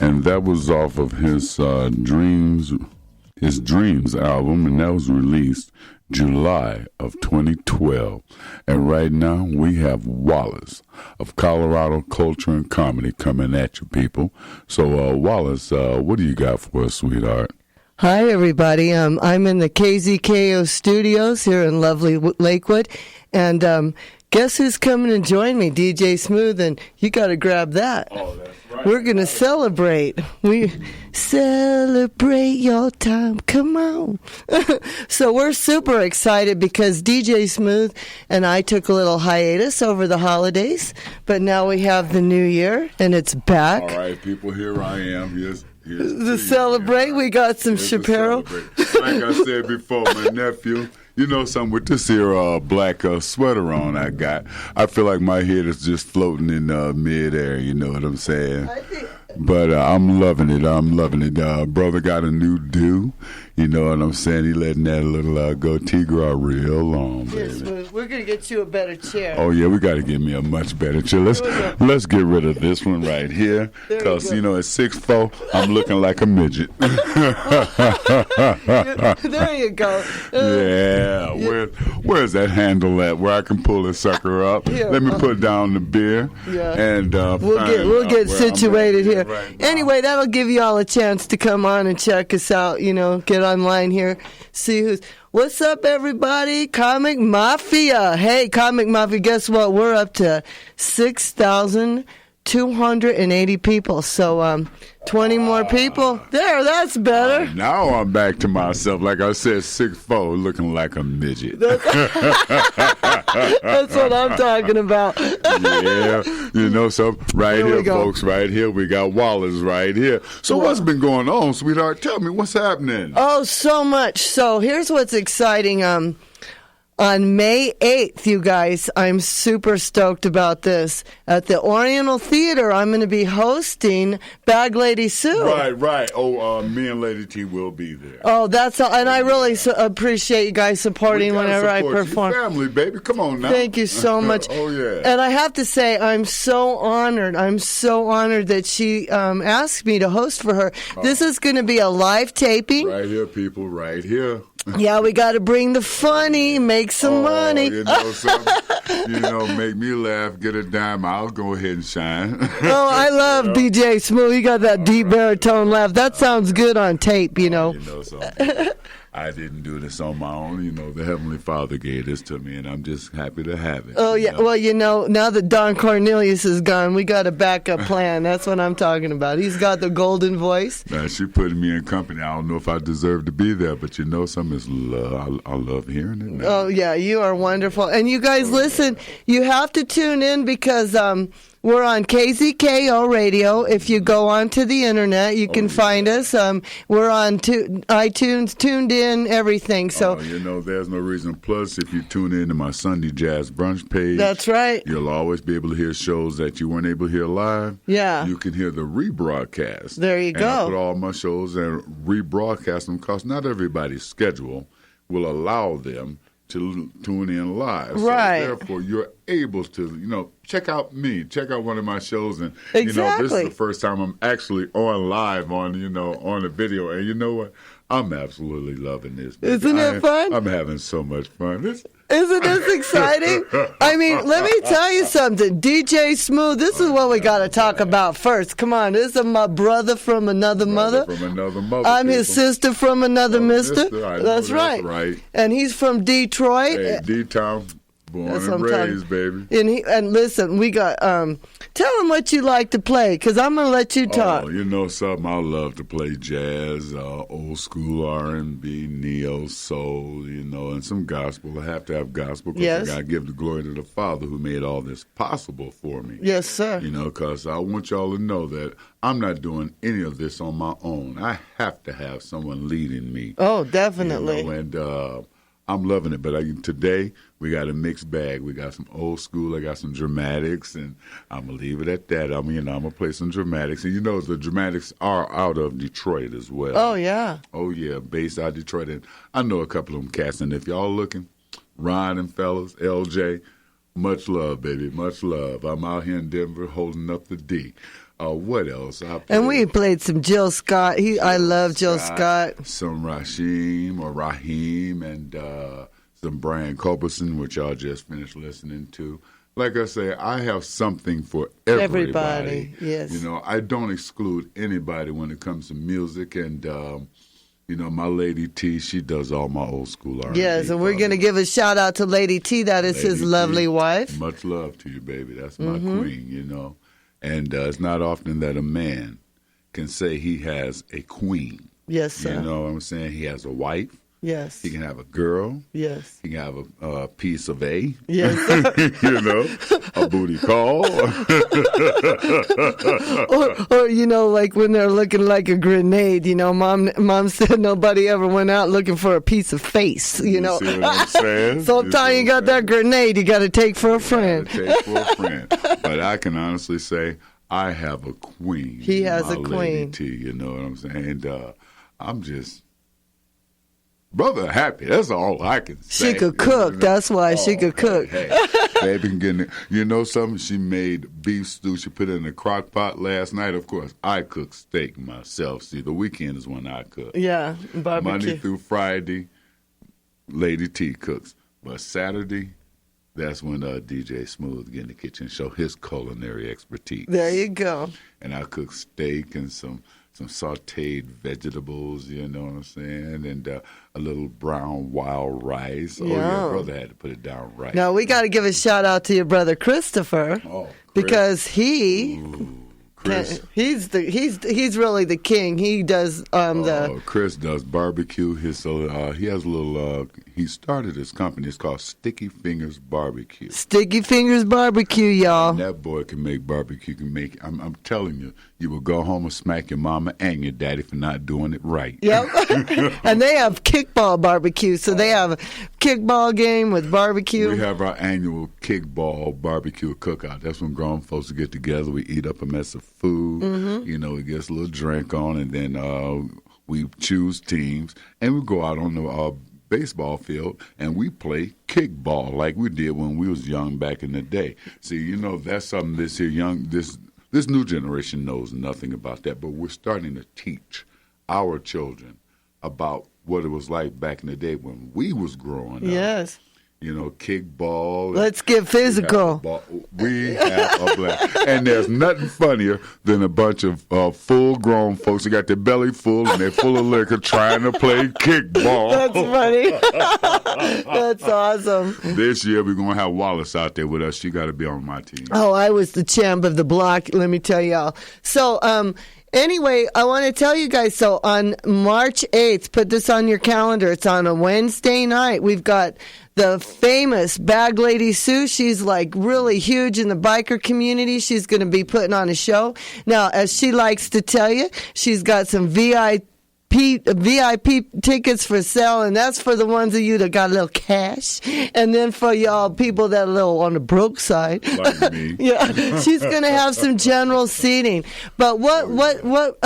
and that was off of his Dreams album, and that was released July of 2012. And right now we have Wallace of Colorado Culture and Comedy coming at you, people. So Wallace, what do you got for us, sweetheart? Hi, everybody. I'm in the KZKO studios here in lovely Lakewood, and guess who's coming to join me? DJ Smooth, and you got to grab that. Oh, that's right. We're going to celebrate. We celebrate your time. Come on. So we're super excited because DJ Smooth and I took a little hiatus over the holidays, but now we have the new year, and it's back. All right, people, here I am. Here's to celebrate. We got some Shapiro. Like I said before, my nephew, you know something, with this here black sweater on I got, I feel like my head is just floating in midair, you know what I'm saying? But I'm loving it. Brother got a new do. You know what I'm saying? He letting that little goatee grow real long, baby. Yes, we're going to get you a better chair. Oh, yeah, we got to get me a much better chair. Let's get rid of this one right here. Because, you know, at 6'4", I'm looking like a midget. There you go. Yeah. Where's that handle at where I can pull this sucker up? Here, Let me put down the beer. Yeah. And we'll get situated here. Right anyway, that'll give you all a chance to come on and check us out, you know, get online here, see what's up, everybody. Comic Mafia. Hey, Comic Mafia, guess what? We're up to 6,280 people. So 20 more people. There, that's better. Now I'm back to myself. Like I said, 6'4", looking like a midget. That's what I'm talking about. Yeah, you know, so right here, folks, right here, we got Wallace right here. So what's been going on, sweetheart? Tell me, what's happening? Oh, so much. So here's what's exciting. On May 8th, you guys, I'm super stoked about this. At the Oriental Theater, I'm going to be hosting Bag Lady Sue. Right. Oh, me and Lady T will be there. Oh, that's all. And I really appreciate you guys supporting whenever I perform. Your family, baby. Come on now. Thank you so much. Oh, yeah. And I have to say, I'm so honored. I'm so honored that she asked me to host for her. This is going to be a live taping. Right here, people. Right here. Yeah, we got to bring the funny, make some money. You know something? You know, make me laugh, get a dime. I'll go ahead and shine. Oh, I love DJ Smooth. He got that deep baritone laugh. That sounds good on tape, you know. You know something? I didn't do this on my own. You know, the Heavenly Father gave this to me, and I'm just happy to have it. Oh, yeah. Know? Well, you know, now that Don Cornelius is gone, we got a backup plan. That's what I'm talking about. He's got the golden voice. Now, she putting me in company. I don't know if I deserve to be there, but you know something? It's love. I love hearing it now. Oh, yeah. You are wonderful. And you guys, listen, you have to tune in because we're on KZKO Radio. If you go onto the internet, you can find us. We're on iTunes, tuned in, everything. So you know, there's no reason. Plus, if you tune in to my Sunday Jazz Brunch page, that's right. You'll always be able to hear shows that you weren't able to hear live. Yeah. You can hear the rebroadcast. There you go. I put all my shows and rebroadcast them because not everybody's schedule will allow them to tune in live. Right. So therefore, you're able to, you know, check out me, check out one of my shows. And, exactly. you know, this is the first time I'm actually on live on, you know, on a video. And you know what? I'm absolutely loving this. Baby. Isn't it fun? I'm having so much fun. Isn't this exciting? I mean, let me tell you something. DJ Smooth, this is what we got to talk about first. Come on, this is my brother from another mother. I'm his sister from another mister. That's right. And he's from Detroit. Hey, D-Town. Born and raised, baby. And listen, we got, tell him what you like to play, because I'm going to let you talk. Oh, you know something? I love to play jazz, old school R&B, neo, soul, you know, and some gospel. I have to have gospel because I got to give the glory to the Father who made all this possible for me. Yes, sir. You know, because I want y'all to know that I'm not doing any of this on my own. I have to have someone leading me. Oh, definitely. You know, and I'm loving it. But today, we got a mixed bag. We got some old school. I got some dramatics, and I'm going to leave it at that. I mean, I'm going to play some dramatics. And you know, the dramatics are out of Detroit as well. Oh, yeah. Oh, yeah, based out of Detroit. And I know a couple of them cats. And if y'all looking, Ron and fellas, LJ, much love, baby, much love. I'm out here in Denver holding up the D. What else? And we played some Jill Scott. I love Jill Scott. Some Raheem, and some Brian Culberson, which y'all just finished listening to. Like I say, I have something for everybody. Yes. You know, I don't exclude anybody when it comes to music. And, you know, my Lady T, she does all my old school R&B. Yes, and we're going to give a shout out to Lady T. That is his lovely wife. Much love to you, baby. That's my queen, you know. And it's not often that a man can say he has a queen. Yes, sir. You know what I'm saying? He has a wife. Yes. He can have a girl. Yes. He can have a piece of A. Yes. You know, a booty call. or, you know, like when they're looking like a grenade, you know, mom said nobody ever went out looking for a piece of face, you know. See what I'm saying? Sometimes you got that grenade you got to take for a friend. But I can honestly say I have a queen. He has a queen. Lady T, you know what I'm saying? And I'm just... brother happy. That's all I can say. She could cook. That's why she could cook. Hey, baby can get you know something? She made beef stew. She put it in a crock pot last night. Of course, I cook steak myself. See, the weekend is when I cook. Yeah, barbecue. Monday through Friday, Lady T cooks. But Saturday, that's when DJ Smooth get in the kitchen and show his culinary expertise. There you go. And I cook steak and some sautéed vegetables, you know what I'm saying, and a little brown wild rice. Oh, yeah, brother had to put it down right. Now, we got to give a shout-out to your brother Christopher, because he... Chris. He's really the king. He does Chris does barbecue. He has a little. He started his company. It's called Sticky Fingers Barbecue. Sticky Fingers Barbecue, y'all. And that boy can make barbecue. I'm telling you, you will go home and smack your mama and your daddy for not doing it right. Yep. And they have kickball barbecue, so they have a kickball game with barbecue. We have our annual kickball barbecue cookout. That's when grown folks get together. We eat up a mess of food. Mm-hmm. You know, we get a little drink on, and then we choose teams, and we go out on the baseball field, and we play kickball like we did when we was young back in the day. See, you know, that's something this new generation knows nothing about that, but we're starting to teach our children about what it was like back in the day when we was growing up. Yes. You know, kickball. Let's get physical. We have a blast. And there's nothing funnier than a bunch of full-grown folks who got their belly full and they're full of liquor trying to play kickball. That's funny. That's awesome. This year we're going to have Wallace out there with us. She got to be on my team. Oh, I was the champ of the block, let me tell y'all. So, anyway, I want to tell you guys, so on March 8th, put this on your calendar. It's on a Wednesday night. We've got the famous Bag Lady Sue. She's like really huge in the biker community. She's going to be putting on a show. Now, as she likes to tell you, she's got some VIP tickets for sale, and that's for the ones of you that got a little cash, and then for y'all people that are a little on the broke side, like me. Yeah, she's gonna have some general seating. But what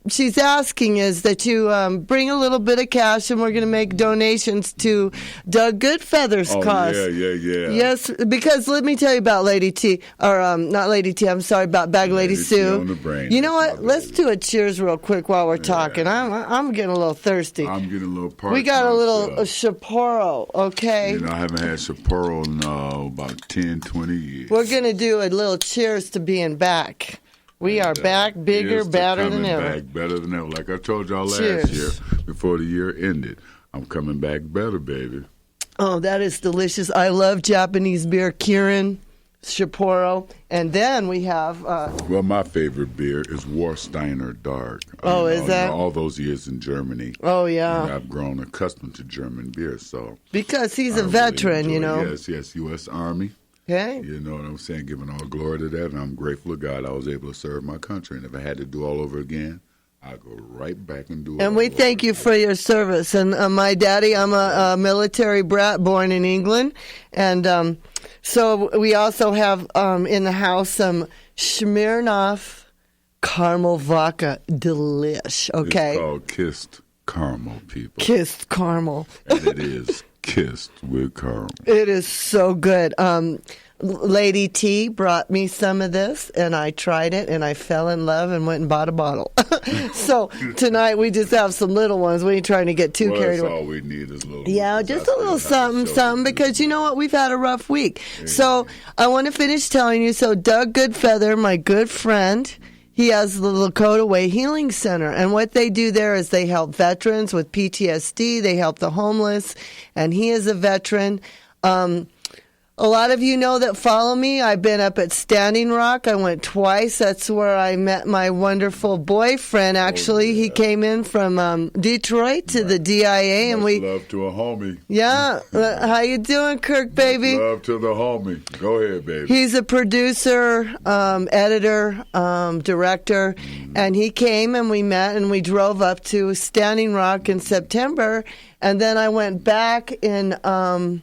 she's asking is that you bring a little bit of cash, and we're gonna make donations to Doug Goodfeather's cause. Yeah. Yes, because let me tell you about Lady T, or not Lady T. I'm sorry, about Bag Lady Sue. On the brain. You know what? Let's do a cheers real quick while we're talking. I'm getting a little thirsty. I'm getting a little parched. We got a little Sapporo, okay? You know, I haven't had Sapporo in about 10, 20 years. We're going to do a little cheers to being back. We are back, bigger, better than ever. Back better than ever. Like I told y'all last Cheers. year, before the year ended, I'm coming back better, baby. Oh, that is delicious. I love Japanese beer, Kirin, Sapporo, and then we have... well, my favorite beer is Warsteiner Dark. Is that? All those years in Germany. Oh, yeah. And I've grown accustomed to German beer, so... Because he's a veteran, you know. Yes, U.S. Army. Okay. You know what I'm saying? Giving all glory to that, and I'm grateful to God I was able to serve my country. And if I had to do all over again, I'd go right back and do it. And we thank you for your service. And my daddy, I'm a military brat born in England. And so we also have in the house some Smirnoff caramel vodka. Delish, okay? It's called Kissed Caramel, people. Kissed caramel. And it is Kissed with Caramel. It is so good. Lady T brought me some of this, and I tried it, and I fell in love and went and bought a bottle. So tonight we just have some little ones. We ain't trying to get too carried away. That's all we need is a little. Yeah, just a little something, because you know what? We've had a rough week. Yeah. So I want to finish telling you. So Doug Goodfeather, my good friend, he has the Lakota Way Healing Center. And what they do there is they help veterans with PTSD. They help the homeless. And he is a veteran. A lot of you know that follow me. I've been up at Standing Rock. I went twice. That's where I met my wonderful boyfriend, actually. He came in from Detroit to the DIA. And Much love to a homie. Yeah. How you doing, Kirk, baby? Much love to the homie. Go ahead, baby. He's a producer, editor, director. And he came and we met and we drove up to Standing Rock in September. And then I went back in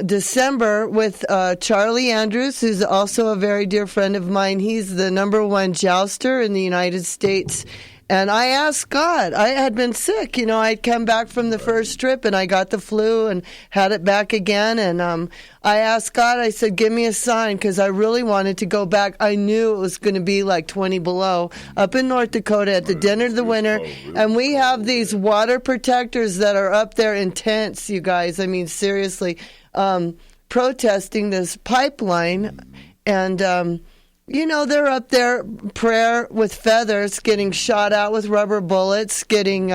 December with Charlie Andrews, who's also a very dear friend of mine. He's the #1 jouster in the United States. And I asked God, I had been sick. I'd come back from the first trip and I got the flu and had it back again. And I asked God, I said, give me a sign, because I really wanted to go back. I knew it was going to be like 20 below up in North Dakota at the dead of the winter. And we have these water protectors that are up there in tents, you guys. I mean, seriously, protesting this pipeline. And, they're up there, prayer with feathers, getting shot out with rubber bullets, getting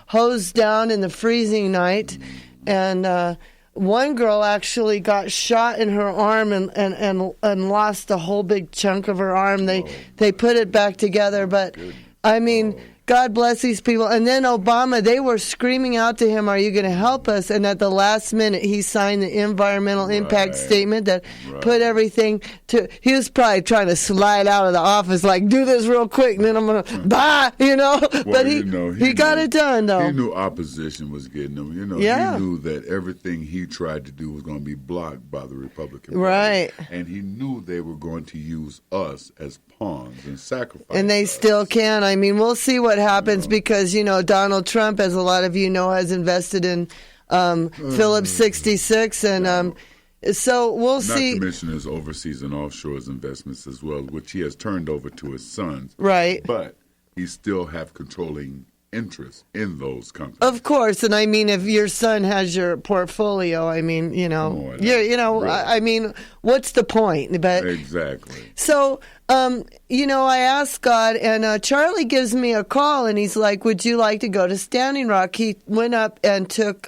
hosed down in the freezing night. And one girl actually got shot in her arm and lost a whole big chunk of her arm. They put it back together. But, I mean, God bless these people. And then Obama, they were screaming out to him, are you going to help us? And at the last minute, he signed the environmental impact statement that put everything to, he was probably trying to slide out of the office, like, do this real quick, and then I'm going to bye, Well, but he got it done, though. He knew opposition was getting him. He knew that everything he tried to do was going to be blocked by the Republican Party. Right. And he knew they were going to use us as pawns and sacrifice. And they still can. I mean, we'll see what happens, because Donald Trump, as a lot of you know, has invested in Phillips 66, and so we'll see. Not to mention his overseas and offshore investments as well, which he has turned over to his sons. Right. But he still have controlling interest in those companies. Of course, and I mean, if your son has your portfolio, I mean, really. I mean, what's the point? But exactly. So, I asked God, and Charlie gives me a call, and he's like, would you like to go to Standing Rock? He went up and took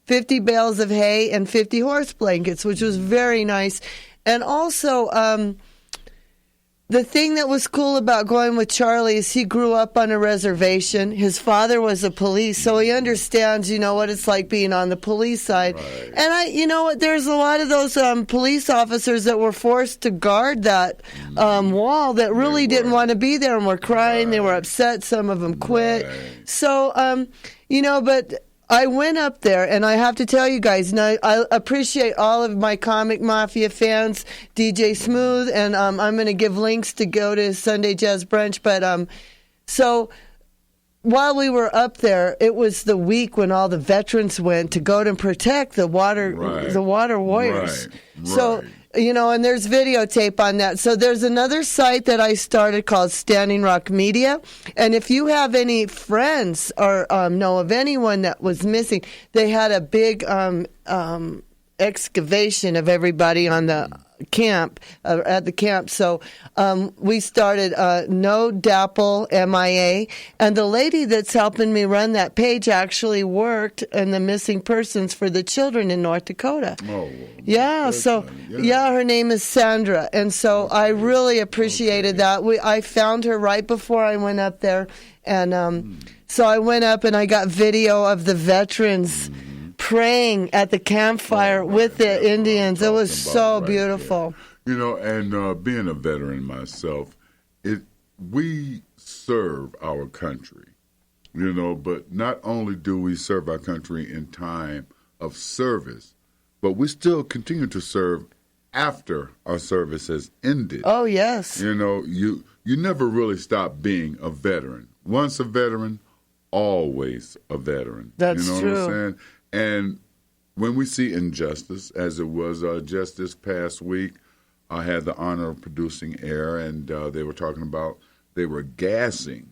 50 bales of hay and 50 horse blankets, which was very nice. And also, the thing that was cool about going with Charlie is he grew up on a reservation. His father was a police, so he understands, what it's like being on the police side. Right. And there's a lot of those police officers that were forced to guard that wall that really didn't want to be there and were crying. Right. They were upset. Some of them quit. Right. So, but I went up there, and I have to tell you guys, now I appreciate all of my Comic Mafia fans, DJ Smooth, and I'm going to give links to go to Sunday Jazz Brunch. But so while we were up there, it was the week when all the veterans went to go to protect the water warriors. Right. So. And there's videotape on that. So there's another site that I started called Standing Rock Media. And if you have any friends or know of anyone that was missing, they had a big excavation of everybody on the camp, at the camp. So we started No Dapple MIA. And the lady that's helping me run that page actually worked in the missing persons for the children in North Dakota. Oh, yeah. So, her name is Sandra. And so I really appreciated that. I found her right before I went up there. And so I went up and I got video of the veterans praying at the campfire with the Indians. It was so beautiful. And being a veteran myself, we serve our country, but not only do we serve our country in time of service, but we still continue to serve after our service has ended. Oh, yes. You never really stop being a veteran. Once a veteran, always a veteran. That's true. What I'm saying? And when we see injustice, as it was just this past week, I had the honor of producing Air, and they were talking about they were gassing